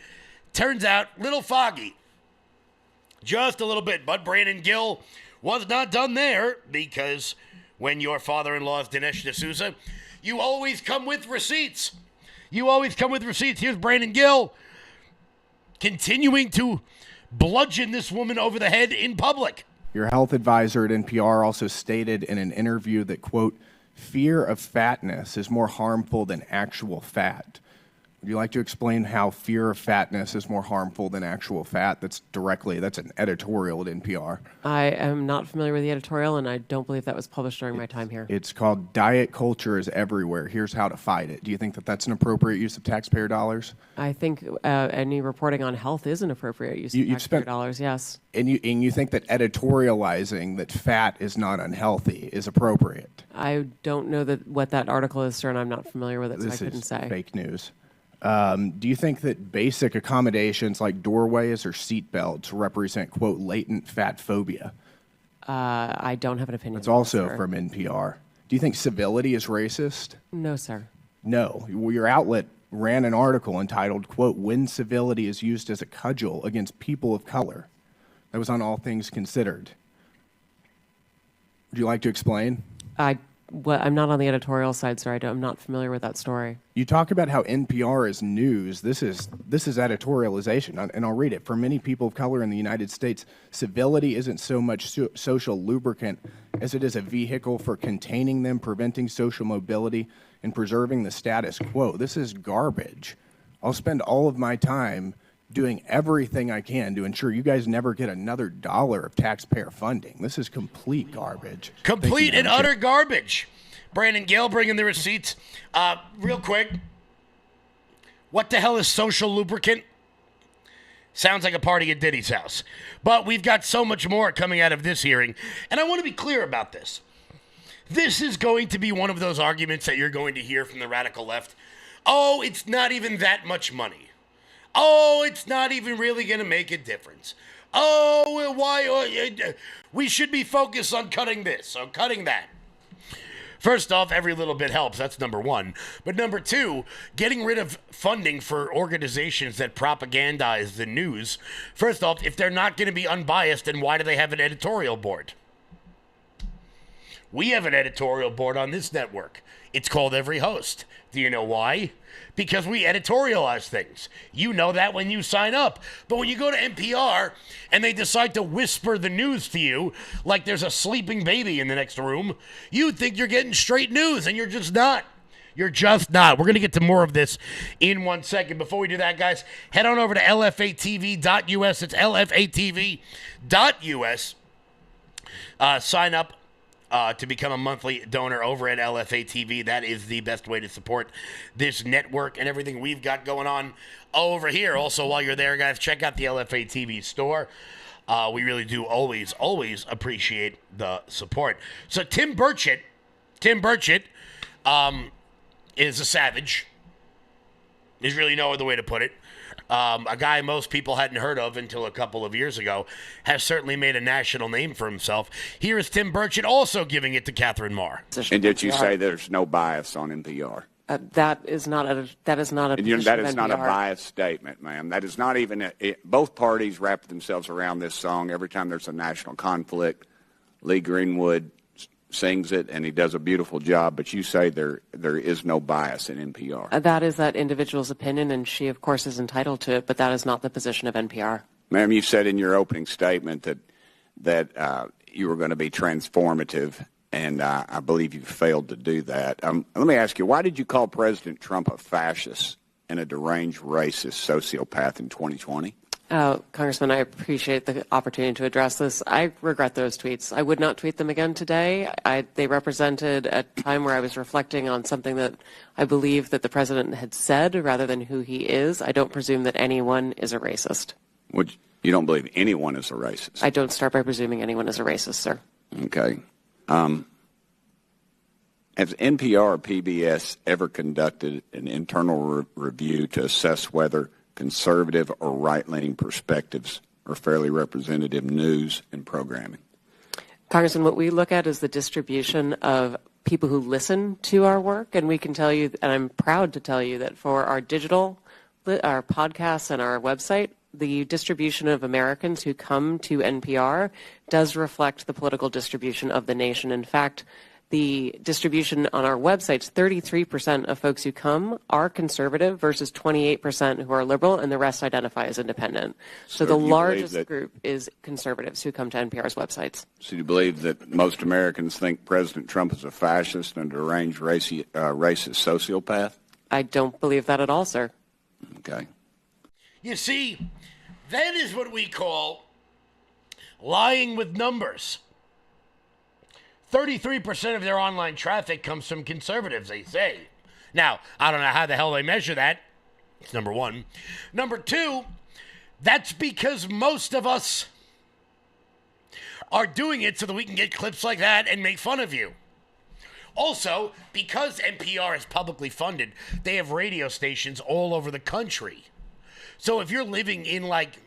turns out a little foggy. Just a little bit. But Brandon Gill was not done there, because when your father-in-law is Dinesh D'Souza, you always come with receipts. You always come with receipts. Here's Brandon Gill continuing to bludgeon this woman over the head in public. your health advisor at NPR also stated in an interview that, quote, "fear of fatness is more harmful than actual fat." Would you like to explain how fear of fatness is more harmful than actual fat? That's an editorial at NPR. I am not familiar with the editorial, and I don't believe that was published during my time here. It's called "Diet Culture is Everywhere. Here's How to Fight It." Do you think that that's an appropriate use of taxpayer dollars? I think any reporting on health is an appropriate use of taxpayer dollars, yes. And you think that editorializing that fat is not unhealthy is appropriate? I don't know what that article is, sir, and I'm not familiar with it, so I couldn't This say. is fake news. Do you think that basic accommodations like doorways or seat belts represent, quote, latent fat phobia? I don't have an opinion. It's on that, also sir. from NPR. Do you think civility is racist? No, sir. No. Your outlet ran an article entitled, quote, "When Civility is Used as a Cudgel Against People of Color." That was on All Things Considered. Would you like to explain? I'm not on the editorial side, sir. I'm not familiar with that story. You talk about how NPR is news. This is editorialization, and I'll read it. "For many people of color in the United States, civility isn't so much social lubricant as it is a vehicle for containing them, preventing social mobility, and preserving the status quo." This is garbage. I'll spend all of my time doing everything I can to ensure you guys never get another dollar of taxpayer funding. This is complete garbage. Complete and utter garbage. Brandon Gill bringing the receipts. Real quick, what the hell is social lubricant? Sounds like a party at Diddy's house. But we've got so much more coming out of this hearing, and I want to be clear about this. This is going to be one of those arguments that you're going to hear from the radical left. Oh, it's not even that much money. Oh, it's not even really going to make a difference. Oh, why? We should be focused on cutting this, on cutting that. First off, every little bit helps. That's number one. But number two, getting rid of funding for organizations that propagandize the news. First off, if they're not going to be unbiased, then why do they have an editorial board? We have an editorial board on this network. It's called Every Host. Do you know why? Because we editorialize things. You know that when you sign up. But when you go to NPR and they decide to whisper the news to you like there's a sleeping baby in the next room, you think you're getting straight news, and you're just not. You're just not. We're going to get to more of this in 1 second. Before we do that, guys, head on over to lfatv.us. It's lfatv.us. Sign up to become a monthly donor over at LFA TV. That is the best way to support this network and everything we've got going on over here. Also, while you're there, guys, check out the LFA TV store. We really do always appreciate the support. So Tim Burchett is a savage. There's really no other way to put it. A guy most people hadn't heard of until a couple of years ago, has certainly made a national name for himself. Here is Tim Burchett also giving it to Catherine Marr. And did you say there's no bias on NPR? That is not a And position that of is not a NPR. biased statement, ma'am. That is not even both parties wrap themselves around this song every time there's a national conflict. Lee Greenwood sings it, and he does a beautiful job, but you say there is no bias in NPR. That is that individual's opinion, and she, of course, is entitled to it, but that is not the position of NPR. Ma'am, you said in your opening statement that you were going to be transformative, and I believe you failed to do that. Let me ask you, why did you call President Trump a fascist and a deranged racist sociopath in 2020? Congressman, I appreciate the opportunity to address this. I regret those tweets. I would not tweet them again today. They represented a time where I was reflecting on something that I believe that the president had said rather than who he is. I don't presume that anyone is a racist. You don't believe anyone is a racist? I don't start by presuming anyone is a racist, sir. Okay. Has NPR or PBS ever conducted an internal review to assess whether conservative or right-leaning perspectives are fairly representative news and programming? Congressman, what we look at is the distribution of people who listen to our work, and we can tell you, and I'm proud to tell you, that for our our podcasts and our website, the distribution of Americans who come to NPR does reflect the political distribution of the nation. In fact, the distribution on our websites, 33% of folks who come are conservative versus 28% who are liberal, and the rest identify as independent. So the largest group is conservatives who come to NPR's websites. So you believe that most Americans think President Trump is a fascist and a deranged racist sociopath? I don't believe that at all, sir. Okay. You see, that is what we call lying with numbers. 33% of their online traffic comes from conservatives, they say. Now, I don't know how the hell they measure that. It's number one. Number two, that's because most of us are doing it so that we can get clips like that and make fun of you. Also, because NPR is publicly funded, they have radio stations all over the country. So if you're living in, like,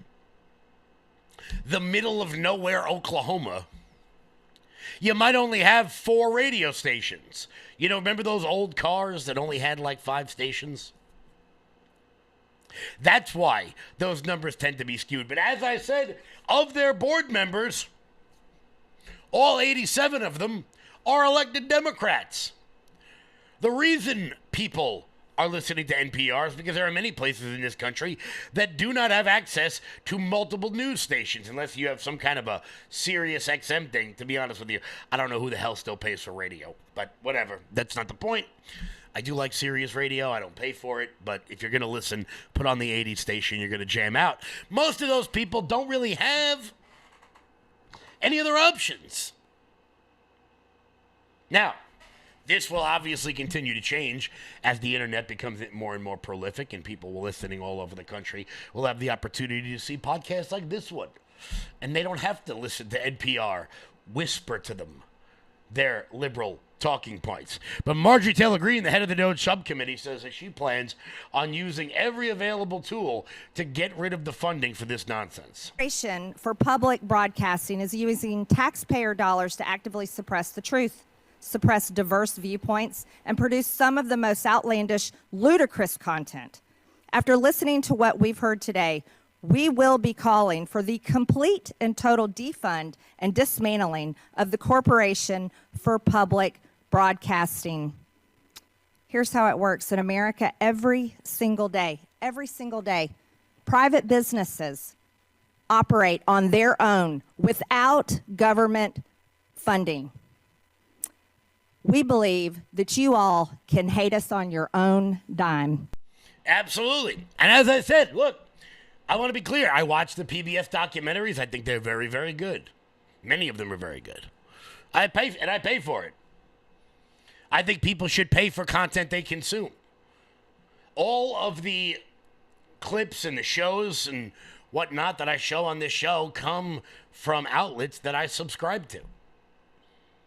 the middle of nowhere, Oklahoma, you might only have 4 radio stations. You know, remember those old cars that only had like 5 stations? That's why those numbers tend to be skewed. But as I said, of their board members, all 87 of them are elected Democrats. The reason people are listening to NPR is because there are many places in this country that do not have access to multiple news stations unless you have some kind of a Sirius XM thing. To be honest with you, I don't know who the hell still pays for radio, but whatever. That's not the point. I do like Sirius Radio. I don't pay for it, but if you're going to listen, put on the 80 station, you're going to jam out. Most of those people don't really have any other options. Now, this will obviously continue to change as the internet becomes more and more prolific and people listening all over the country will have the opportunity to see podcasts like this one. And they don't have to listen to NPR whisper to them their liberal talking points. But Marjorie Taylor Greene, the head of the DOJ subcommittee, says that she plans on using every available tool to get rid of the funding for this nonsense. For public broadcasting is using taxpayer dollars to actively suppress the truth, suppress diverse viewpoints, and produce some of the most outlandish, ludicrous content. After listening to what we've heard today, we will be calling for the complete and total defund and dismantling of the Corporation for Public Broadcasting. Here's how it works in America every single day, private businesses operate on their own without government funding. We believe that you all can hate us on your own dime. Absolutely. And as I said, look, I want to be clear. I watch the PBS documentaries. I think they're very, very good. Many of them are very good. I pay for it. I think people should pay for content they consume. All of the clips and the shows and whatnot that I show on this show come from outlets that I subscribe to.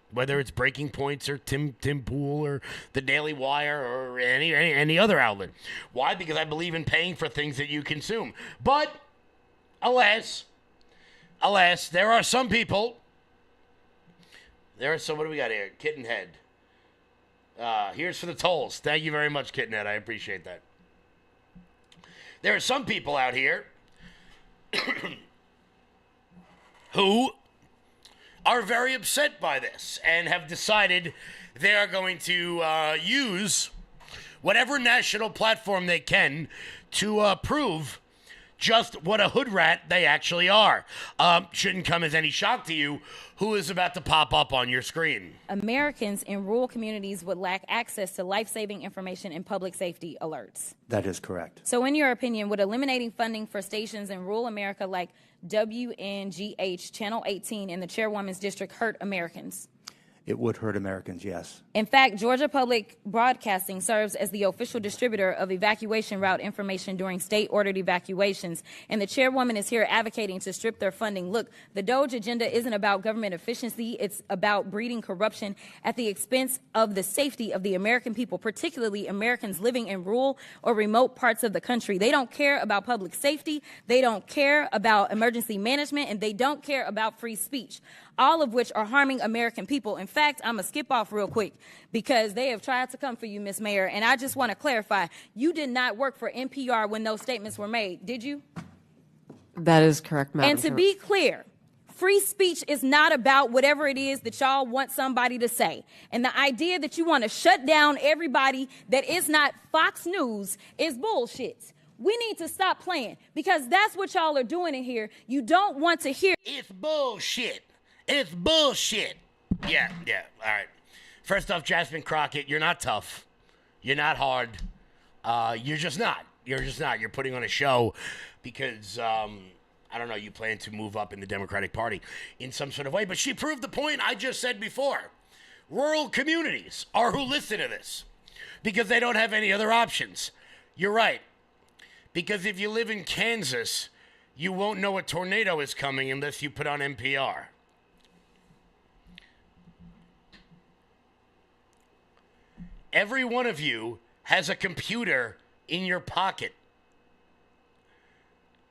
Whether it's Breaking Points or Tim Pool or the Daily Wire or any other outlet. Why? Because I believe in paying for things that you consume. But, alas, there are some people. What do we got here? Kitten Head. Here's for the tolls. Thank you very much, KitNet. I appreciate that. There are some people out here who are very upset by this and have decided they are going to use whatever national platform they can to prove just what a hood rat they actually are. Shouldn't come as any shock to you who is about to pop up on your screen. Americans in rural communities would lack access to life-saving information and public safety alerts. That is correct. So in your opinion, would eliminating funding for stations in rural America like WNGH, Channel 18, and the Chairwoman's District hurt Americans? It would hurt Americans, yes. In fact, Georgia Public Broadcasting serves as the official distributor of evacuation route information during state-ordered evacuations, and the chairwoman is here advocating to strip their funding. Look, the DOGE agenda isn't about government efficiency. It's about breeding corruption at the expense of the safety of the American people, particularly Americans living in rural or remote parts of the country. They don't care about public safety. They don't care about emergency management, and they don't care about free speech, all of which are harming American people. In fact, I'm going to skip off real quick because they have tried to come for you, Ms. Mayor, and I just want to clarify, you did not work for NPR when those statements were made, did you? That is correct, Madam And to Chair. be clear, free speech is not about whatever it is that y'all want somebody to say. And the idea that you want to shut down everybody that is not Fox News is bullshit. We need to stop playing because that's what y'all are doing in here. You don't want to hear. It's bullshit. It's bullshit. Yeah, all right. First off, Jasmine Crockett, you're not tough. You're not hard. You're just not. You're just not. You're putting on a show because, I don't know, you plan to move up in the Democratic Party in some sort of way. But she proved the point I just said before. Rural communities are who listen to this because they don't have any other options. You're right. Because if you live in Kansas, you won't know a tornado is coming unless you put on NPR. Every one of you has a computer in your pocket.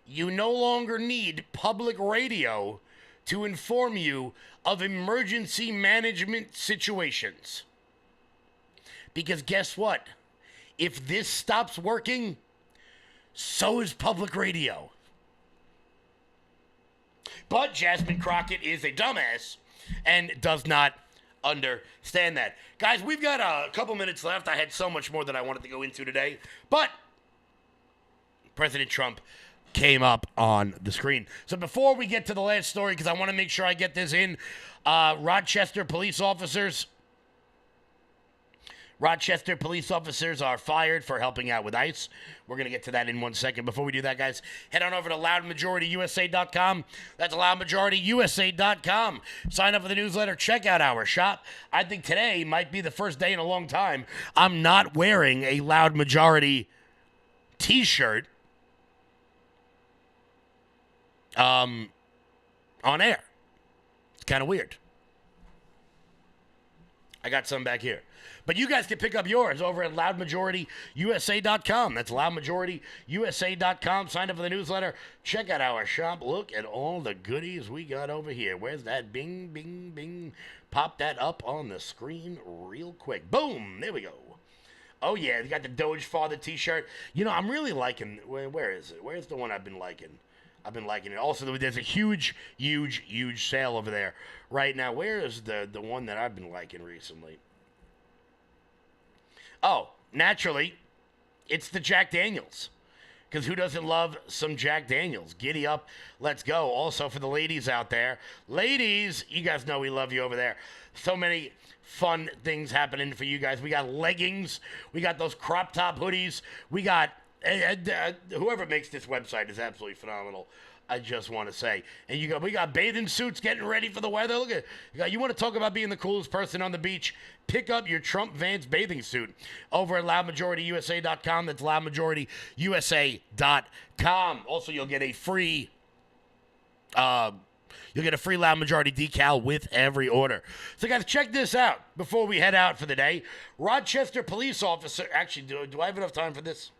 You no longer need public radio to inform you of emergency management situations. Because guess what? If this stops working, so is public radio. But Jasmine Crockett is a dumbass and does not understand that. Guys, we've got a couple minutes left. I had so much more that I wanted to go into today, but President Trump came up on the screen. So before we get to the last story, because I want to make sure I get this in, Rochester police officers are fired for helping out with ICE. We're going to get to that in 1 second. Before we do that, guys, head on over to loudmajorityusa.com. That's loudmajorityusa.com. Sign up for the newsletter. Check out our shop. I think today might be the first day in a long time I'm not wearing a Loud Majority t-shirt on air. It's kind of weird. I got some back here. But you guys can pick up yours over at loudmajorityusa.com. That's loudmajorityusa.com. Sign up for the newsletter. Check out our shop. Look at all the goodies we got over here. Where's that? Bing, bing, bing. Pop that up on the screen real quick. Boom. There we go. Oh, yeah. You got the Doge Father t-shirt. You know, I'm really liking... Where is it? Where's the one I've been liking? I've been liking it. Also, there's a huge sale over there right now. Where is the one that I've been liking recently? Oh, naturally, it's the Jack Daniels. Because who doesn't love some Jack Daniels? Giddy up, let's go. Also, for the ladies out there, ladies, you guys know we love you over there. So many fun things happening for you guys. We got leggings. We got those crop top hoodies. We got... whoever makes this website is absolutely phenomenal. I just want to say. And we got bathing suits getting ready for the weather. Look at you want to talk about being the coolest person on the beach? Pick up your Trump Vance bathing suit over at loudmajorityusa.com. That's loudmajorityusa.com. Also, you'll get a free Loud Majority decal with every order. So, guys, check this out before we head out for the day. Rochester police officer. Actually, do I have enough time for this?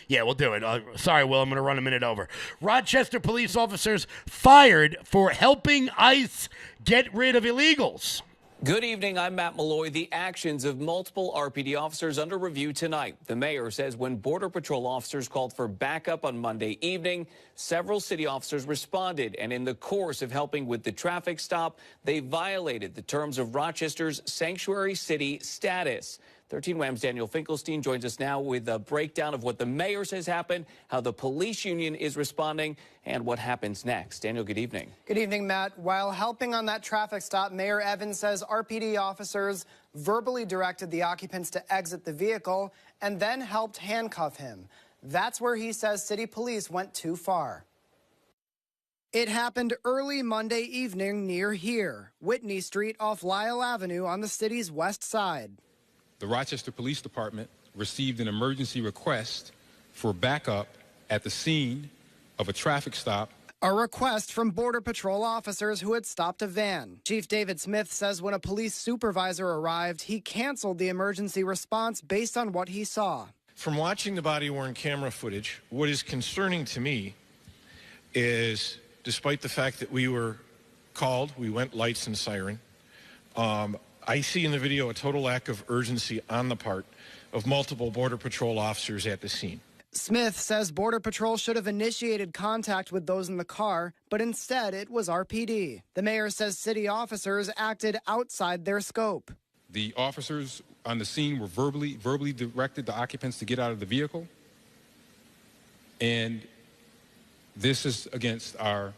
Yeah, we'll do it. Sorry, Will, I'm going to run a minute over. Rochester police officers fired for helping ICE get rid of illegals. Good evening, I'm Matt Malloy. The actions of multiple RPD officers under review tonight. The mayor says when Border Patrol officers called for backup on Monday evening, several city officers responded, and in the course of helping with the traffic stop, they violated the terms of Rochester's sanctuary city status. 13 Wham's Daniel Finkelstein joins us now with a breakdown of what the mayor says happened, how the police union is responding, and what happens next. Daniel, good evening. Good evening, Matt. While helping on that traffic stop, Mayor Evans says RPD officers verbally directed the occupants to exit the vehicle and then helped handcuff him. That's where he says city police went too far. It happened early Monday evening near here, Whitney Street off Lyle Avenue on the city's west side. The Rochester Police Department received an emergency request for backup at the scene of a traffic stop. A request from Border Patrol officers who had stopped a van. Chief David Smith says when a police supervisor arrived, he canceled the emergency response based on what he saw. From watching the body-worn camera footage, what is concerning to me is, despite the fact that we were called, we went lights and siren, I see in the video a total lack of urgency on the part of multiple Border Patrol officers at the scene. Smith says Border Patrol should have initiated contact with those in the car, but instead it was RPD. The mayor says city officers acted outside their scope. The officers on the scene were verbally directed the occupants to get out of the vehicle, and this is against our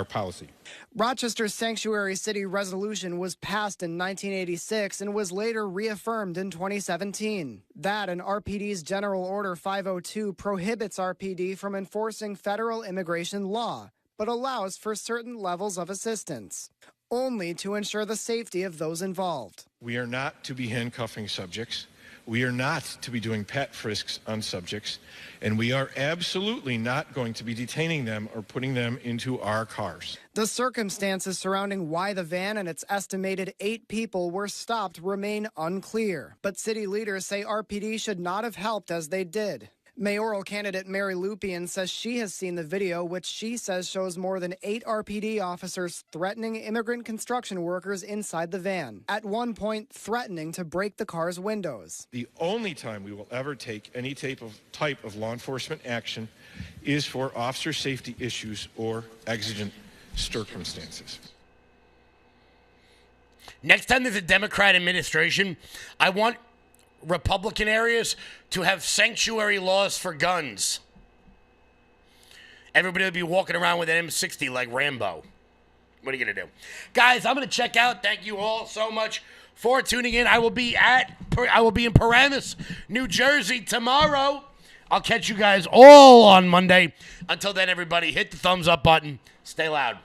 policy. Rochester's sanctuary city resolution was passed in 1986 and was later reaffirmed in 2017. That and RPD's General Order 502 prohibits RPD from enforcing federal immigration law, but allows for certain levels of assistance, only to ensure the safety of those involved. We are not to be handcuffing subjects. We are not to be doing pat frisks on subjects, and we are absolutely not going to be detaining them or putting them into our cars. The circumstances surrounding why the van and its estimated 8 people were stopped remain unclear, but city leaders say RPD should not have helped as they did. Mayoral candidate Mary Lupian says she has seen the video, which she says shows more than 8 RPD officers threatening immigrant construction workers inside the van, at one point threatening to break the car's windows. The only time we will ever take any type of law enforcement action is for officer safety issues or exigent circumstances. Next time there's a Democrat administration, I want Republican areas to have sanctuary laws for guns. Everybody will be walking around with an M60 like Rambo. What are you going to do? Guys, I'm going to check out. Thank you all so much for tuning in. I will be in Paramus, New Jersey tomorrow. I'll catch you guys all on Monday. Until then, everybody, hit the thumbs up button. Stay loud.